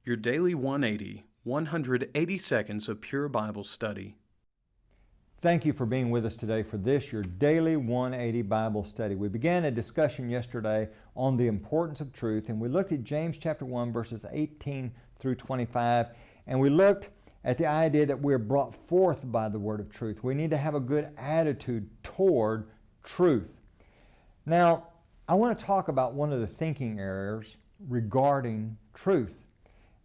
Your Daily 180, 180 seconds of pure Bible study. Thank you for being with us today for this, your Daily 180 Bible study. We began a discussion yesterday on the importance of truth, and we looked at James chapter 1, verses 18 through 25, and we looked at the idea that we're brought forth by the word of truth. We need to have a good attitude toward truth. Now, I want to talk about one of the thinking errors regarding truth.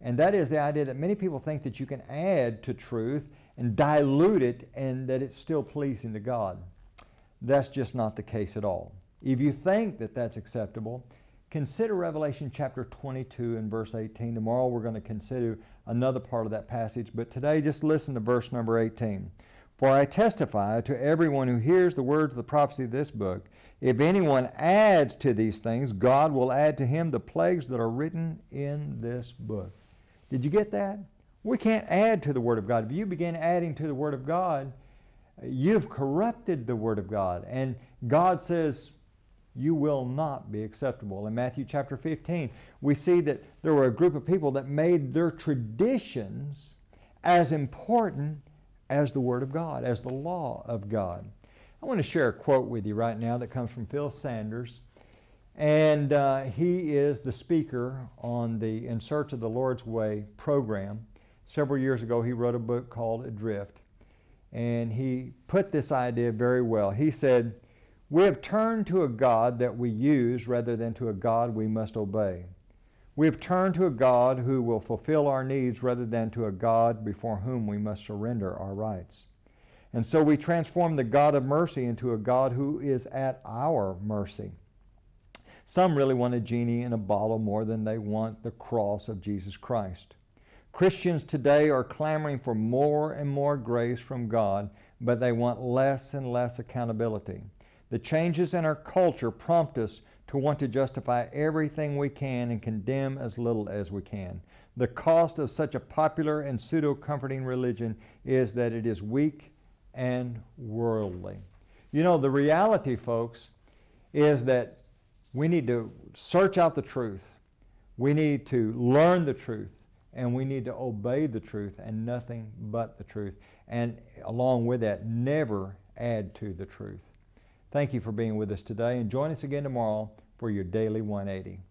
And that is the idea that many people think that you can add to truth and dilute it and that it's still pleasing to God. That's just not the case at all. If you think that that's acceptable, consider Revelation chapter 22 and verse 18. Tomorrow we're going to consider another part of that passage, but today just listen to verse number 18. For I testify to everyone who hears the words of the prophecy of this book, if anyone adds to these things, God will add to him the plagues that are written in this book. Did you get that? We can't add to the Word of God. If you begin adding to the Word of God, you've corrupted the Word of God. And God says you will not be acceptable. In Matthew chapter 15, we see that there were a group of people that made their traditions as important as the Word of God, as the law of God. I want to share a quote with you right now that comes from Phil Sanders. And he is the speaker on the In Search of the Lord's Way program. Several years ago, he wrote a book called Adrift. And he put this idea very well. He said, "We have turned to a God that we use rather than to a God we must obey. We have turned to a God who will fulfill our needs rather than to a God before whom we must surrender our rights. And so we transform the God of mercy into a God who is at our mercy. Some really want a genie in a bottle more than they want the cross of Jesus Christ. Christians today are clamoring for more and more grace from God, but they want less and less accountability. The changes in our culture prompt us to want to justify everything we can and condemn as little as we can. The cost of such a popular and pseudo-comforting religion is that it is weak and worldly." You know, the reality, folks, is that we need to search out the truth. We need to learn the truth. And we need to obey the truth and nothing but the truth. And along with that, never add to the truth. Thank you for being with us today. And join us again tomorrow for your Daily 180.